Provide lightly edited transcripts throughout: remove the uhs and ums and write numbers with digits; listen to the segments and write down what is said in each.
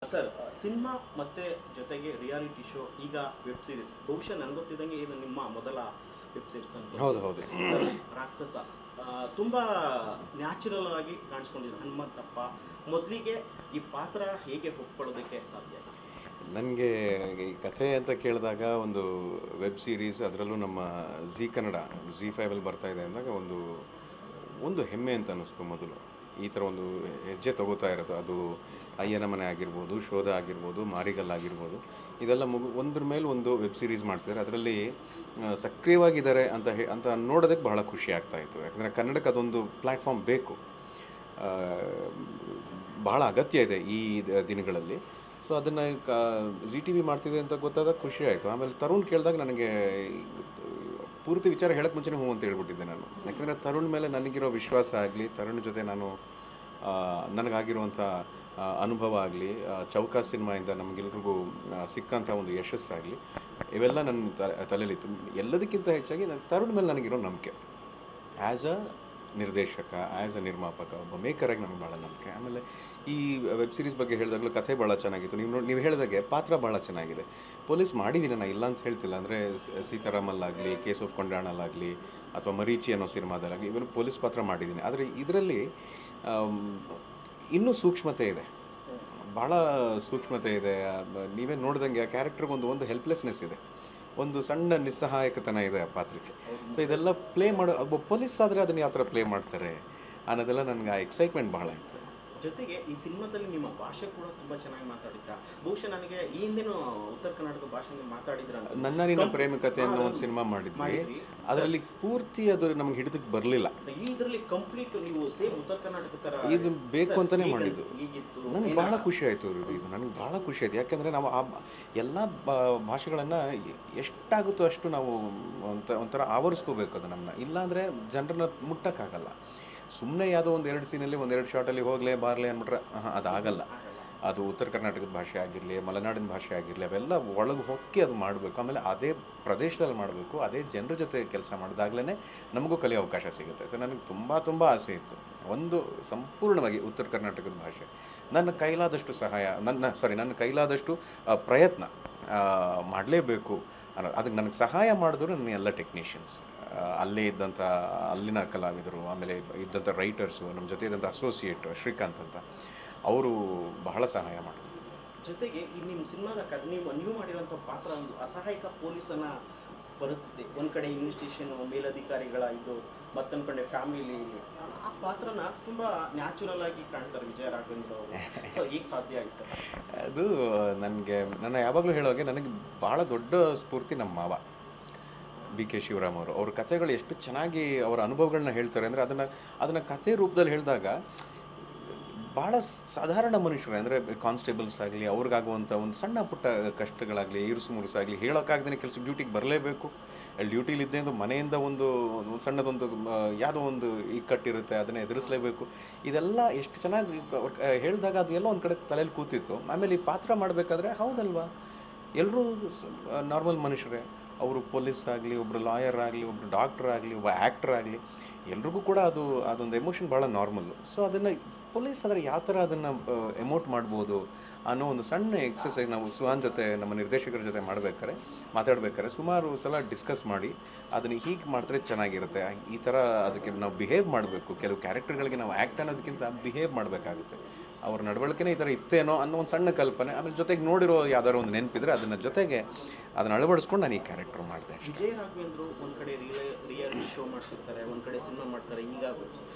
Sir cinema ಮತ್ತೆ ಜೊತೆಗೆ reality show ಈಗ ವೆಬ್ ಸೀರೀಸ್ ಬಹುಶಃ ನನಗೆ ಗೊತ್ತಿದ್ದಂಗೆ ಇದು ನಿಮ್ಮ ಮೊದಲ ವೆಬ್ ಸೀರೀಸ್ ಅಂತ. ಹೌದು ಹೌದು ಸರ್ ರಾಕ್ಷಸ ತುಂಬ ನ್ಯಾಚುರಲ್ ಆಗಿ ಕಾಣಿಸ್ಕೊಂಡಿದ್ರು ಹನುಮಂತಪ್ಪ. ಮೊದಲಿಗೆ ಈ ಪಾತ್ರ ಹೇಗೆ ಒಪ್ಕೊಳ್ಳೋದಕ್ಕೆ ಸಾಧ್ಯ? ನನಗೆ ಈ ಕಥೆ ಅಂತ ಕೇಳಿದಾಗ ಒಂದು ವೆಬ್ ಸೀರೀಸ್, ಅದರಲ್ಲೂ ನಮ್ಮ ಝೀ ಕನ್ನಡ ಝೀ5ಅಲ್ಲಿ ಬರ್ತಾ ಇದೆ ಅಂದಾಗ ಒಂದು ಒಂದು ಹೆಮ್ಮೆ ಅಂತ ಅನ್ನಿಸ್ತು. ಮೊದಲು ಈ ಥರ ಒಂದು ಹೆಜ್ಜೆ ತಗೋತಾ ಇರೋದು, ಅದು ಅಯ್ಯನ ಮನೆ ಆಗಿರ್ಬೋದು, ಶೋಧ ಆಗಿರ್ಬೋದು, ಮಾರಿಗಲ್ ಆಗಿರ್ಬೋದು, ಇದೆಲ್ಲ ಒಂದ್ರ ಮೇಲೆ ಒಂದು ವೆಬ್ ಸೀರೀಸ್ ಮಾಡ್ತಿದ್ದಾರೆ. ಅದರಲ್ಲಿ ಸಕ್ರಿಯವಾಗಿದ್ದಾರೆ ಅಂತ ನೋಡೋದಕ್ಕೆ ಬಹಳ ಖುಷಿ ಆಗ್ತಾಯಿತ್ತು. ಯಾಕಂದರೆ ಕನ್ನಡಕ್ಕೆ ಅದೊಂದು ಪ್ಲ್ಯಾಟ್ಫಾರ್ಮ್ ಬೇಕು, ಬಹಳ ಅಗತ್ಯ ಇದೆ ಈ ದಿನಗಳಲ್ಲಿ. ಸೊ ಅದನ್ನು ಝೀ ಟಿ ವಿ ಮಾಡ್ತಿದೆ ಅಂತ ಗೊತ್ತಾದಾಗ ಖುಷಿ ಆಯಿತು. ಆಮೇಲೆ ತರುಣ್ ಕೇಳಿದಾಗ ನನಗೆ ಪೂರ್ತಿ ವಿಚಾರ ಹೇಳೋಕ್ಕೆ ಮುಂಚೆನೇ ಹ್ಞೂ ಅಂತ ಹೇಳ್ಬಿಟ್ಟಿದ್ದೆ ನಾನು. ಯಾಕಂದರೆ ತರುಣ್ ಮೇಲೆ ನನಗಿರೋ ವಿಶ್ವಾಸ ಆಗಲಿ, ತರುಣ್ ಜೊತೆ ನನಗಾಗಿರುವಂಥ ಅನುಭವ ಆಗಲಿ, ಚೌಕ ಸಿನಿಮಾಯಿಂದ ನಮಗೆಲ್ರಿಗೂ ಸಿಕ್ಕಂಥ ಒಂದು ಯಶಸ್ಸಾಗಲಿ, ಇವೆಲ್ಲ ನನ್ನ ತಲೆಯಲ್ಲಿತ್ತು. ಎಲ್ಲದಕ್ಕಿಂತ ಹೆಚ್ಚಾಗಿ ತರುಣ್ ಮೇಲೆ ನನಗಿರೋ ನಂಬಿಕೆ, ಆ್ಯಸ್ ಅ ನಿರ್ದೇಶಕ, ಆ್ಯಸ್ ಅ ನಿರ್ಮಾಪಕ, ಒಬ್ಬ ಮೇಕರಾಗಿ ನನಗೆ ಭಾಳ ನಂಬಿಕೆ. ಆಮೇಲೆ ಈ ವೆಬ್ ಸೀರೀಸ್ ಬಗ್ಗೆ ಹೇಳಿದಾಗಲೂ ಕಥೆ ಭಾಳ ಚೆನ್ನಾಗಿತ್ತು. ನೀವು ಹೇಳಿದಾಗೆ ಪಾತ್ರ ಭಾಳ ಚೆನ್ನಾಗಿದೆ. ಪೊಲೀಸ್ ಮಾಡಿದ್ದೀನಿ, ನಾನು ಇಲ್ಲ ಅಂತ ಹೇಳ್ತಿಲ್ಲ. ಅಂದರೆ ಸೀತಾರಾಮಲ್ಲಾಗಲಿ, ಕೇಸ್ ಆಫ್ ಕೊಂಡಾಣಲ್ಲಾಗಲಿ, ಅಥವಾ ಮರೀಚಿ ಅನ್ನೋ ಸಿನಿಮಾದಲ್ಲಾಗಲಿ, ಇವರು ಪೊಲೀಸ್ ಪಾತ್ರ ಮಾಡಿದ್ದೀನಿ. ಆದರೆ ಇದರಲ್ಲಿ ಇನ್ನೂ ಸೂಕ್ಷ್ಮತೆ ಇದೆ, ಭಾಳ ಸೂಕ್ಷ್ಮತೆ ಇದೆ. ನೀವೇ ನೋಡ್ದಂಗೆ ಆ ಕ್ಯಾರೆಕ್ಟರ್ಗೆ ಒಂದು ಹೆಲ್ಪ್ಲೆಸ್ನೆಸ್ ಇದೆ, ಒಂದು ಸಣ್ಣ ನಿಸ್ಸಹಾಯಕತನ ಇದೆ ಆ ಪಾತ್ರಕ್ಕೆ. ಸೊ ಇದೆಲ್ಲ ಪ್ಲೇ ಮಾಡೋ ಒಬ್ಬ ಪೊಲೀಸ್ ಆದರೆ ಅದನ್ನು ಯಾವ ಥರ ಪ್ಲೇ ಮಾಡ್ತಾರೆ ಅನ್ನೋದೆಲ್ಲ ನನಗೆ ಆ ಎಕ್ಸೈಟ್ಮೆಂಟ್ ಭಾಳ ಇತ್ತು. ಜೊತೆಗೆ ಈ ಸಿನಿಮಾದಲ್ಲಿ ನಿಮ್ಮ ಭಾಷೆ ಕೂಡ ತುಂಬ ಚೆನ್ನಾಗಿ ಮಾತಾಡಿದ್ರ. ಬಹುಶಃ ನನಗೆ ಈ ಹಿಂದಿನ ಉತ್ತರ ಕರ್ನಾಟಕ ಭಾಷೆ ಮಾತಾಡಿದ್ರ. ನನ್ನ ನಿನ್ನ ಪ್ರೇಮಿಕತೆ ಅನ್ನೋ ಒಂದು ಸಿನಿಮಾ ಮಾಡಿದ್ವಿ, ಅದರಲ್ಲಿ ಪೂರ್ತಿ ಅದು ನಮ್ಗೆ ಹಿಡಿದಕ್ಕೆ ಬರಲಿಲ್ಲ. ಇದರಲ್ಲಿ ಕಂಪ್ಲೀಟ್ ನೀವು ಸೇಮ್ ಉತ್ತರ ಕರ್ನಾಟಕ ಥರ ಇದು ಬೇಕು ಅಂತಲೇ ಮಾಡಿದ್ದು. ನನಗೆ ಭಾಳ ಖುಷಿ ಆಯಿತು ಇದು, ನನಗೆ ಭಾಳ ಖುಷಿ ಆಯಿತು. ಯಾಕೆಂದರೆ ನಾವು ಆ ಎಲ್ಲ ಭಾಷೆಗಳನ್ನು ಎಷ್ಟಾಗುತ್ತೋ ಅಷ್ಟು ನಾವು ಒಂಥರ ಆವರಿಸ್ಕೋಬೇಕು ಅದು ನಮ್ಮನ್ನ. ಇಲ್ಲಾಂದರೆ ಜನರನ್ನ ಮುಟ್ಟಕ್ಕಾಗಲ್ಲ. ಸುಮ್ಮನೆ ಯಾವುದೋ ಒಂದೆರಡು ಸೀನಲ್ಲಿ ಒಂದೆರಡು ಶಾರ್ಟಲ್ಲಿ ಹೋಗಲೇ ಬಾರಲೇ ಅಂದ್ಬಿಟ್ರೆ ಅದಾಗಲ್ಲ. ಅದು ಉತ್ತರ ಕರ್ನಾಟಕದ ಭಾಷೆ ಆಗಿರಲಿ, ಮಲೆನಾಡಿನ ಭಾಷೆ ಆಗಿರಲಿ, ಅವೆಲ್ಲ ಒಳಗೆ ಹೊಕ್ಕಿ ಅದು ಮಾಡಬೇಕು. ಆಮೇಲೆ ಅದೇ ಪ್ರದೇಶದಲ್ಲಿ ಮಾಡಬೇಕು, ಅದೇ ಜನರ ಜೊತೆ ಕೆಲಸ ಮಾಡಿದಾಗಲೇ ನಮಗೂ ಕಲಿಯೋ ಅವಕಾಶ ಸಿಗುತ್ತೆ. ಸೊ ನನಗೆ ತುಂಬ ಆಸೆ ಇತ್ತು, ಒಂದು ಸಂಪೂರ್ಣವಾಗಿ ಉತ್ತರ ಕರ್ನಾಟಕದ ಭಾಷೆ. ನನ್ನ ಕೈಲಾದಷ್ಟು ಸಹಾಯ, ನನ್ನ ಕೈಲಾದಷ್ಟು ಪ್ರಯತ್ನ ಮಾಡಲೇಬೇಕು ಅನ್ನೋದು. ಅದಕ್ಕೆ ನನಗೆ ಸಹಾಯ ಮಾಡಿದ್ರು ನನ್ನ ಎಲ್ಲ ಟೆಕ್ನಿಷಿಯನ್ಸ್, ಅಲ್ಲೇ ಇದ್ದಂಥ ಅಲ್ಲಿನ ಕಲಾವಿದರು, ಆಮೇಲೆ ಇದ್ದಂಥ ರೈಟರ್ಸು, ನಮ್ಮ ಜೊತೆ ಇದ್ದಂಥ ಅಸೋಸಿಯೇಟ್ ಶ್ರೀಕಾಂತ್ ಅಂತ, ಅವರು ಬಹಳ ಸಹಾಯ ಮಾಡಿದ್ರು. ಜೊತೆಗೆ ಈ ನಿಮ್ಮ ಸಿನಿಮಾದ ನೀವು ಮಾಡಿರೋಂಥ ಪಾತ್ರ ಒಂದು ಅಸಹಾಯಕ ಪೊಲೀಸನ ಪರಿಸ್ಥಿತಿ, ಒಂದು ಕಡೆ ಇನ್ವೆಸ್ಟಿಗೇಷನ್ ಮೇಲಧಿಕಾರಿಗಳ ಇದು, ಮತ್ತೊಂದು ಕಡೆ ಫ್ಯಾಮಿಲಿ, ಆ ಪಾತ್ರನ ತುಂಬ ನ್ಯಾಚುರಲ್ ಆಗಿ ಕಾಣ್ತಾರೆ ವಿಜಯ ರಾಘವೇಂದ್ರ ಅವರು. ಸೊ ಈಗ ಸಾಧ್ಯ ಆಯಿತು ಅದು ನನ್ನ ಯಾವಾಗಲೂ ಹೇಳೋಗೆ ನನಗೆ ಭಾಳ ದೊಡ್ಡ ಸ್ಫೂರ್ತಿ ನಮ್ಮ ಮಾವ ಬಿ ಕೆ ಶಿವರಾಮ್ ಅವರು. ಅವ್ರ ಕಥೆಗಳು ಎಷ್ಟು ಚೆನ್ನಾಗಿ ಅವರ ಅನುಭವಗಳನ್ನ ಹೇಳ್ತಾರೆ ಅಂದರೆ ಅದನ್ನು ಕಥೆ ರೂಪದಲ್ಲಿ ಹೇಳಿದಾಗ ಭಾಳ ಸಾಧಾರಣ ಮನುಷ್ಯರು, ಅಂದರೆ ಕಾನ್ಸ್ಟೇಬಲ್ಸ್ ಆಗಲಿ, ಅವ್ರಿಗಾಗುವಂಥ ಒಂದು ಸಣ್ಣ ಪುಟ್ಟ ಕಷ್ಟಗಳಾಗಲಿ, ಇರುಸು ಮುರುಸಾಗಲಿ, ಹೇಳೋಕ್ಕಾಗ್ದೇ ಕೆಲಸ ಡ್ಯೂಟಿಗೆ ಬರಲೇಬೇಕು. ಅಲ್ಲಿ ಡ್ಯೂಟಿಲಿದ್ದೆ ಅಂತ ಮನೆಯಿಂದ ಒಂದು ಸಣ್ಣದೊಂದು ಯಾವುದೋ ಒಂದು ಇಕ್ಕಟ್ಟಿರುತ್ತೆ, ಅದನ್ನು ಎದುರಿಸಲೇಬೇಕು. ಇದೆಲ್ಲ ಎಷ್ಟು ಚೆನ್ನಾಗಿ ಅವ್ರು ಹೇಳಿದಾಗ ಅದು ಎಲ್ಲೋ ಒಂದು ಕಡೆ ತಲೆಯಲ್ಲಿ ಕೂತಿತ್ತು. ಆಮೇಲೆ ಈ ಪಾತ್ರ ಮಾಡಬೇಕಾದ್ರೆ ಹೌದಲ್ವಾ, ಎಲ್ಲರೂ ನಾರ್ಮಲ್ ಮನುಷ್ಯರೇ. ಅವರು ಪೊಲೀಸ್ ಆಗಲಿ, ಒಬ್ಬರು ಲಾಯರ್ ಆಗಲಿ, ಒಬ್ಬರು ಡಾಕ್ಟರ್ ಆಗಲಿ, ಒಬ್ಬ ಆ್ಯಕ್ಟರ್ ಆಗಲಿ, ಎಲ್ರಿಗೂ ಕೂಡ ಅದೊಂದು ಎಮೋಷನ್ ಭಾಳ ನಾರ್ಮಲ್ಲು. ಸೊ ಅದನ್ನು ಪೊಲೀಸ್ ಆದರೆ ಯಾವ ಥರ ಅದನ್ನು ಎಮೋಟ್ ಮಾಡ್ಬೋದು ಅನ್ನೋ ಒಂದು ಸಣ್ಣ ಎಕ್ಸಸೈಸ್ ನಾವು ಸುಹಾನ್ ಜೊತೆ, ನಮ್ಮ ನಿರ್ದೇಶಕರ ಜೊತೆ ಮಾತಾಡ್ಬೇಕಾದ್ರೆ ಸುಮಾರು ಸಲ ಡಿಸ್ಕಸ್ ಮಾಡಿ ಅದನ್ನು ಹೀಗೆ ಮಾಡಿದ್ರೆ ಚೆನ್ನಾಗಿರುತ್ತೆ, ಈ ಥರ ಅದಕ್ಕೆ ನಾವು ಬಿಹೇವ್ ಮಾಡಬೇಕು. ಕೆಲವು ಕ್ಯಾರೆಕ್ಟರ್ಗಳಿಗೆ ನಾವು ಆ್ಯಕ್ಟ್ ಅನ್ನೋದಕ್ಕಿಂತ ಬಿಹೇವ್ ಮಾಡಬೇಕಾಗುತ್ತೆ. ಅವ್ರ ನಡವಳಿಕೆನೇ ಈ ಥರ ಇತ್ತೇನೋ ಅನ್ನೋ ಒಂದು ಸಣ್ಣ ಕಲ್ಪನೆ, ಆಮೇಲೆ ಜೊತೆಗೆ ನೋಡಿರೋ ಯಾವ್ದಾದ್ರು ಒಂದು ನೆನಪಿದ್ರೆ ಅದನ್ನು ಅಳವಡಿಸ್ಕೊಂಡು ನಾನು ಈ ಕ್ಯಾರೆಕ್ಟರ್ ಮಾಡಿದೆ. ವಿಜಯ ರಾಘವೇಂದ್ರ ಒಂದು ಕಡೆ ರಿಯಾಲಿಟಿ ಶೋ ಮಾಡ್ತಿರ್ತಾರೆ, ಒಂದು ಕಡೆ ಸಿನಿಮಾ ಮಾಡ್ತಾರೆ. ಈಗ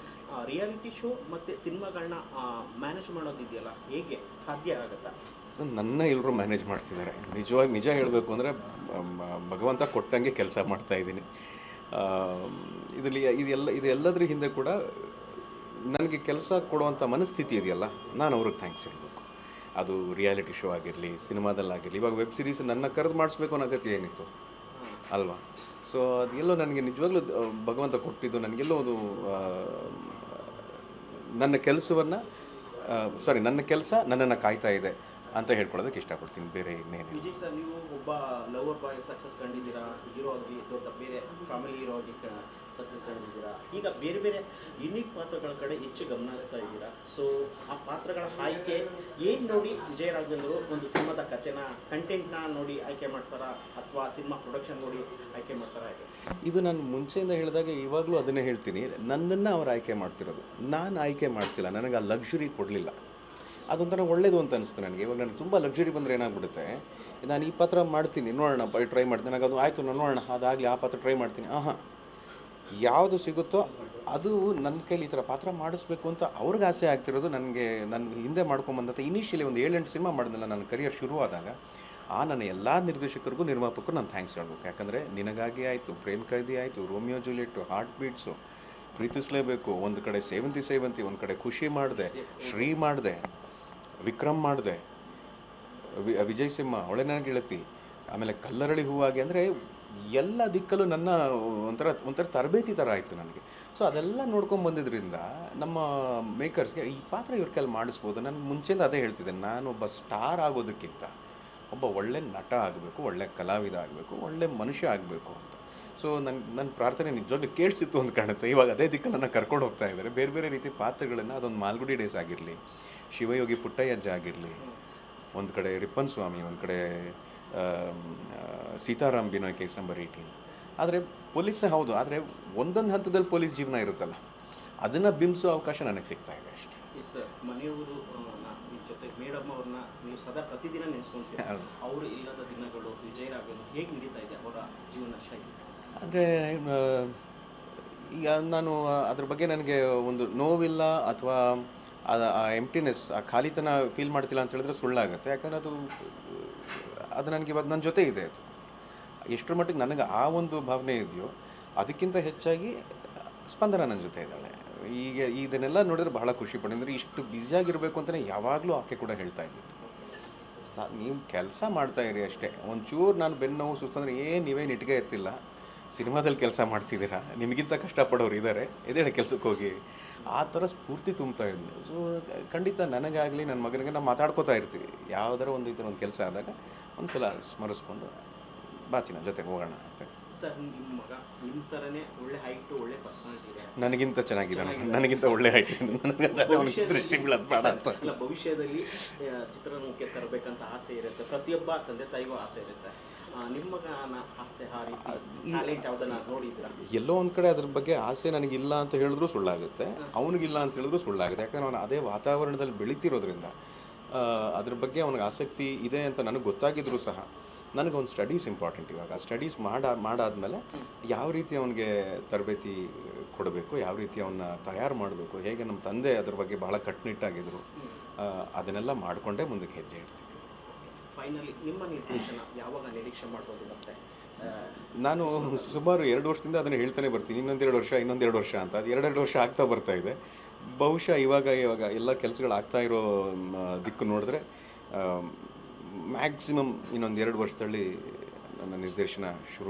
ರಿಯಾಲಿಟಿ ಶೋ ಮತ್ತು ಸಿನಿಮಾಗಳನ್ನ ಮ್ಯಾನೇಜ್ ಮಾಡೋದಿದೆಯಲ್ಲ, ಹೇಗೆ ಸಾಧ್ಯ ಆಗುತ್ತಾ? ಸೊ ಎಲ್ಲರೂ ಮ್ಯಾನೇಜ್ ಮಾಡ್ತಿದ್ದಾರೆ. ನಿಜ ಹೇಳಬೇಕು ಅಂದರೆ ಭಗವಂತ ಕೊಟ್ಟಂಗೆ ಕೆಲಸ ಮಾಡ್ತಾಯಿದ್ದೀನಿ. ಇದೆಲ್ಲದ್ರ ಹಿಂದೆ ಕೂಡ ನನಗೆ ಕೆಲಸ ಕೊಡುವಂಥ ಮನಸ್ಥಿತಿ ಇದೆಯಲ್ಲ, ನಾನು ಅವ್ರಿಗೆ ಥ್ಯಾಂಕ್ಸ್ ಹೇಳಬೇಕು. ಅದು ರಿಯಾಲಿಟಿ ಶೋ ಆಗಿರಲಿ, ಸಿನಿಮಾದಲ್ಲಾಗಿರಲಿ, ಇವಾಗ ವೆಬ್ ಸೀರೀಸ್ ನನ್ನ ಕರೆದು ಮಾಡಿಸ್ಬೇಕು ಅನ್ನೋ ಗತಿ ಏನಿತ್ತು ಅಲ್ವಾ. ಸೊ ಅದೆಲ್ಲೋ ನನಗೆ ನಿಜವಾಗ್ಲೂ ಭಗವಂತ ಕೊಟ್ಟಿದ್ದು. ನನಗೆಲ್ಲೋ ಅದು ನನ್ನ ಕೆಲಸ ನನ್ನನ್ನು ಕಾಯ್ತಾ ಇದೆ ಅಂತ ಹೇಳ್ಕೊಳ್ಳೋದಕ್ಕೆ ಇಷ್ಟಪಡ್ತೀನಿ, ಬೇರೆ ಇನ್ನೇನಿಲ್ಲ. ವಿಜಯ್ ಸರ್, ನೀವು ಒಬ್ಬ ಲವರ್ ಬಾಯ್ ಸಕ್ಸಸ್ ಕಂಡಿದ್ದೀರಾ, ಹೀರೋ ಆಗಿ ದೊಡ್ಡ ಬೇರೆ ಫ್ಯಾಮಿಲಿ ಹೀರೋ ಆಗಿ ಸಕ್ಸಸ್ ಕಂಡಿದ್ದೀರಾ. ಈಗ ಬೇರೆ ಬೇರೆ ಯುನಿಕ್ ಪಾತ್ರಗಳ ಕಡೆ ಹೆಚ್ಚು ಗಮನ ಹರಿಸ್ತಾ ಇದ್ದೀರಾ. ಸೊ ಆ ಪಾತ್ರಗಳ ಆಯ್ಕೆ ಏನು ನೋಡಿ ವಿಜಯ್ ರಾಘವೇಂದ್ರ ಒಂದು ಸಿನಿಮಾದ ಕಥೆನ ಕಂಟೆಂಟ್ನ ನೋಡಿ ಆಯ್ಕೆ ಮಾಡ್ತಾರಾ, ಅಥವಾ ಸಿನಿಮಾ ಪ್ರೊಡಕ್ಷನ್ ನೋಡಿ ಆಯ್ಕೆ ಮಾಡ್ತಾರಾ? ಇದು ನಾನು ಮುಂಚೆಯಿಂದ ಹೇಳಿದಾಗ ಇವಾಗಲೂ ಅದನ್ನೇ ಹೇಳ್ತೀನಿ, ನನ್ನನ್ನು ಅವ್ರು ಆಯ್ಕೆ ಮಾಡ್ತಿರೋದು, ನಾನು ಆಯ್ಕೆ ಮಾಡ್ತಿಲ್ಲ. ನನಗೆ ಆ ಲಕ್ಸುರಿ ಕೊಡಲಿಲ್ಲ. ಅದೊಂಥರ ಒಳ್ಳೇದು ಅಂತ ಅನಿಸ್ತು ನನಗೆ. ಇವಾಗ ನನಗೆ ತುಂಬ ಲಕ್ಸುರಿ ಬಂದರೆ ಏನಾಗ್ಬಿಡುತ್ತೆ, ನಾನು ಈ ಪಾತ್ರ ಮಾಡ್ತೀನಿ, ನೋಡೋಣ ಟ್ರೈ ಮಾಡ್ತೀನಿ, ನನಗೆ ಅದು ಆಯಿತು, ನಾನು ನೋಡೋಣ ಅದಾಗಲಿ ಆ ಪಾತ್ರ ಟ್ರೈ ಮಾಡ್ತೀನಿ. ಯಾವುದು ಸಿಗುತ್ತೋ ಅದು ನನ್ನ ಕೈಲಿ ಈ ಥರ ಪಾತ್ರ ಮಾಡಿಸ್ಬೇಕು ಅಂತ ಅವ್ರಿಗೆ ಆಸೆ ಆಗ್ತಿರೋದು. ನನಗೆ ನಾನು ಹಿಂದೆ ಮಾಡ್ಕೊಂಬಂದಂಥ ಇನಿಷಿಯಲಿ ಒಂದು 7-8 ಸಿನಿಮಾ ಮಾಡಿದ್ನಲ್ಲ ನನ್ನ ಕರಿಯರ್ ಶುರುವಾದಾಗ, ನನ್ನ ಎಲ್ಲ ನಿರ್ದೇಶಕರಿಗೂ ನಿರ್ಮಾಪಕರು ನಾನು ಥ್ಯಾಂಕ್ಸ್ ಹೇಳ್ಬೇಕು. ಯಾಕಂದರೆ ನಿನಗಾಗಿ ಆಯಿತು, ಪ್ರೇಮ್ ಕೈದಿ ಆಯಿತು, ರೋಮಿಯೋ ಜೂಲಿಯೆಟ್ಟು, ಹಾರ್ಟ್ ಬೀಟ್ಸು, ಪ್ರೀತಿಸಲೇಬೇಕು, ಒಂದು ಕಡೆ ಸೇವಂತಿ, ಒಂದು ಕಡೆ ಖುಷಿ ಮಾಡಿದೆ, ಶ್ರೀ ಮಾಡಿದೆ, ವಿಕ್ರಮ್ ಮಾಡಿದೆ, ವಿಜಯ್ ಸಿಂಹ, ಅವಳೆ ನನಗೆ ಗೆಳತಿ, ಆಮೇಲೆ ಕಲ್ಲರಳಿ ಹೂವಾಗಿ, ಅಂದರೆ ಎಲ್ಲ ದಿಕ್ಕಲ್ಲೂ ನನ್ನ ಒಂಥರ ತರಬೇತಿ ಥರ ಆಯಿತು ನನಗೆ. ಸೊ ಅದೆಲ್ಲ ನೋಡ್ಕೊಂಡು ಬಂದಿದ್ದರಿಂದ ನಮ್ಮ ಮೇಕರ್ಸ್ಗೆ ಈ ಪಾತ್ರ ಇವ್ರ ಕೈಲಿ ಮಾಡಿಸ್ಬೋದು. ನಾನು ಮುಂಚೆಯಿಂದ ಅದೇ ಹೇಳ್ತಿದ್ದೆ, ನಾನೊಬ್ಬ ಸ್ಟಾರ್ ಆಗೋದಕ್ಕಿಂತ ಒಬ್ಬ ಒಳ್ಳೆ ನಟ ಆಗಬೇಕು, ಒಳ್ಳೆ ಕಲಾವಿದ ಆಗಬೇಕು, ಒಳ್ಳೆ ಮನುಷ್ಯ ಆಗಬೇಕು ಅಂತ. ಸೊ ನನ್ನ ಪ್ರಾರ್ಥನೆ ನಿಜವಾಗ್ಲೂ ಕೇಳಿಸಿತ್ತು ಅಂತ ಕಾಣುತ್ತೆ. ಇವಾಗ ಅದೇ ದಿಕ್ಕಲ್ಲಿ ನನ್ನ ಕರ್ಕೊಂಡು ಹೋಗ್ತಾ ಇದ್ದಾರೆ. ಬೇರೆ ಬೇರೆ ರೀತಿ ಪಾತ್ರಗಳನ್ನು, ಅದೊಂದು ಮಾಲ್ಗುಡಿ ಡೇಸ್ ಆಗಿರಲಿ, ಶಿವಯೋಗಿ ಪುಟ್ಟಯ್ಯಜ್ಜ ಆಗಿರಲಿ, ಒಂದು ಕಡೆ ರಿಪ್ಪನ್ ಸ್ವಾಮಿ, ಒಂದು ಕಡೆ ಸೀತಾರಾಮ್ ಬಿನೋಯ್ ಕೇಸ್ ನಂಬರ್ 18. ಆದರೆ ಪೊಲೀಸೇ ಹೌದು, ಆದರೆ ಒಂದೊಂದು ಹಂತದಲ್ಲಿ ಪೊಲೀಸ್ ಜೀವನ ಇರುತ್ತಲ್ಲ, ಅದನ್ನು ಬಿಂಬಿಸೋ ಅವಕಾಶ ನನಗೆ ಸಿಗ್ತಾ ಇದೆ ಅಷ್ಟೇ. ಸರ್, ಮನೆಯವರು ನಿಮ್ಮ ಜೊತೆ ಮೇಡಮ್ ಅವ್ರನ್ನ ನೀವು ಸದಾ ಪ್ರತಿದಿನ ನೆನೆಸ್ಕೊಂತೀರ. ಅವರು ಇಲ್ಲದ ದಿನಗಳು ವಿಜಯ್ ರಾಘವೇಂದ್ರ ಹೇಗೆ ನಡೀತಾ ಇದೆ ಅವರ ಜೀವನ ಶೈಲಿ? ಅಂದರೆ ಈಗ ನಾನು ಅದ್ರ ಬಗ್ಗೆ ನನಗೆ ಒಂದು ನೋವಿಲ್ಲ ಅಥವಾ ಆ ಎಂಪ್ಟಿನೆಸ್, ಆ ಖಾಲಿತನ ಫೀಲ್ ಮಾಡ್ತಿಲ್ಲ ಅಂತ ಹೇಳಿದ್ರೆ ಸುಳ್ಳಾಗುತ್ತೆ. ಯಾಕಂದರೆ ಅದು ನನಗೆ ಇವಾಗ ನನ್ನ ಜೊತೆ ಇದೆ. ಅದು ಎಷ್ಟರ ಮಟ್ಟಿಗೆ ನನಗೆ ಆ ಒಂದು ಭಾವನೆ ಇದೆಯೋ ಅದಕ್ಕಿಂತ ಹೆಚ್ಚಾಗಿ ಸ್ಪಂದನ ನನ್ನ ಜೊತೆ ಇದ್ದಾಳೆ. ಈಗ ಇದನ್ನೆಲ್ಲ ನೋಡಿದ್ರೆ ಬಹಳ ಖುಷಿ ಪಡಿದ್ರೆ, ಇಷ್ಟು ಬ್ಯುಸಿಯಾಗಿರಬೇಕು ಅಂತಲೇ ಯಾವಾಗಲೂ ಆಕೆ ಕೂಡ ಹೇಳ್ತಾ ಇದ್ದಿತ್ತು. ನೀವು ಕೆಲಸ ಮಾಡ್ತಾಯಿರಿ ಅಷ್ಟೇ, ಒಂಚೂರು ನಾನು ಬೆನ್ನು ನೋವು ಸುಸ್ತಂದರೆ ನೀವೇನು ಇಟ್ಗೆ ಎತ್ತಿಲ್ಲ, ಸಿನಿಮಾದಲ್ಲಿ ಕೆಲಸ ಮಾಡ್ತಿದ್ದೀರಾ, ನಿಮಗಿಂತ ಕಷ್ಟಪಡೋರು ಇದ್ದಾರೆ, ಎದೇಳೆ ಕೆಲಸಕ್ಕೆ ಹೋಗಿ, ಆ ಥರ ಸ್ಫೂರ್ತಿ ತುಂಬ್ತಾ ಇದ್ಲು. ಸೊ ಖಂಡಿತ ನನಗಾಗಲಿ ನನ್ನ ಮಗನಿಗೆ ನಾವು ಮಾತಾಡ್ಕೋತಾ ಇರ್ತೀವಿ. ಯಾವುದಾರ ಒಂದು ಈ ಥರ ಒಂದು ಕೆಲಸ ಆದಾಗ ಒಂದು ಸಲ ಸ್ಮರಿಸ್ಕೊಂಡು ಬಾಚಿನ ಜೊತೆಗೆ ಹೋಗೋಣ ಅಂತ. ಸರ್, ನಿಮ್ಮ ಮಗ ನಿಮ್ಮ ಥರನೇ ಒಳ್ಳೆ ಹೈಟು, ಒಳ್ಳೆ ಪರ್ಸನಾಲಿಟಿ ಇದೆ, ನನಗಿಂತ ಚೆನ್ನಾಗಿದೆ, ನನಗಿಂತ ಒಳ್ಳೆ ಹೈಟ್ ದೃಷ್ಟಿ ಬೀಳೋದು ಬೇಡ ಅಂತ. ಇಲ್ಲ, ಭವಿಷ್ಯದಲ್ಲಿ ಚಿತ್ರರಂಗಕ್ಕೆ ತರಬೇಕಂತ ಆಸೆ ಇರುತ್ತೆ, ಪ್ರತಿಯೊಬ್ಬ ತಂದೆ ತಾಯಿಗೂ ಆಸೆ ಇರುತ್ತೆ. ನಿಮ್ಮ ಮಗನ ಆಸೆ, ಆ ರೀತಿ ಟ್ಯಾಲೆಂಟ್ ಯಾವುದನ್ನ ನೋಡಿದ್ದೀರಾ? ಎಲ್ಲೋ ಒಂದು ಕಡೆ ಅದ್ರ ಬಗ್ಗೆ ಆಸೆ ನನಗಿಲ್ಲ ಅಂತ ಹೇಳಿದ್ರು ಸುಳ್ಳಾಗುತ್ತೆ, ಅವನಿಗಿಲ್ಲ ಅಂತ ಹೇಳಿದ್ರು ಸುಳ್ಳಾಗುತ್ತೆ. ಯಾಕಂದರೆ ಅವನು ಅದೇ ವಾತಾವರಣದಲ್ಲಿ ಬೆಳೀತಿರೋದ್ರಿಂದ ಅದ್ರ ಬಗ್ಗೆ ಅವನಿಗೆ ಆಸಕ್ತಿ ಇದೆ ಅಂತ ನನಗೆ ಗೊತ್ತಾಗಿದ್ರು ಸಹ ನನಗೆ ಒಂದು ಸ್ಟಡೀಸ್ ಇಂಪಾರ್ಟೆಂಟ್. ಇವಾಗ ಸ್ಟಡೀಸ್ ಮಾಡಾದ್ಮೇಲೆ ಯಾವ ರೀತಿ ಅವನಿಗೆ ತರಬೇತಿ ಕೊಡಬೇಕು, ಯಾವ ರೀತಿ ಅವನ್ನ ತಯಾರು ಮಾಡಬೇಕು, ಹೇಗೆ ನಮ್ಮ ತಂದೆ ಅದ್ರ ಬಗ್ಗೆ ಬಹಳ ಕಟ್ಟುನಿಟ್ಟಾಗಿದ್ದರು, ಅದನ್ನೆಲ್ಲ ಮಾಡಿಕೊಂಡೇ ಮುಂದಕ್ಕೆ ಹೆಜ್ಜೆ ಇಡ್ತೀವಿ. ಫೈನಲಿ ನಿಮ್ಮ ನಿರ್ದೇಶನ ಯಾವಾಗ ನಿರೀಕ್ಷೆ ಮಾಡ್ಬೋದು? ಮತ್ತೆ ನಾನು ಸುಮಾರು 2 ವರ್ಷದಿಂದ ಅದನ್ನು ಹೇಳ್ತಾನೆ ಬರ್ತೀನಿ, ಇನ್ನೊಂದೆರಡು ವರ್ಷ ಅಂತ. ಅದು 2 ವರ್ಷ ಆಗ್ತಾ ಬರ್ತಾ ಇದೆ. ಬಹುಶಃ ಇವಾಗ ಎಲ್ಲ ಕೆಲಸಗಳು ಆಗ್ತಾ ಇರೋ ದಿಕ್ಕು ನೋಡಿದ್ರೆ ಮ್ಯಾಕ್ಸಿಮಮ್ ಇನ್ನೊಂದು 2 ವರ್ಷದಲ್ಲಿ ನನ್ನ ನಿರ್ದೇಶನ ಶುರು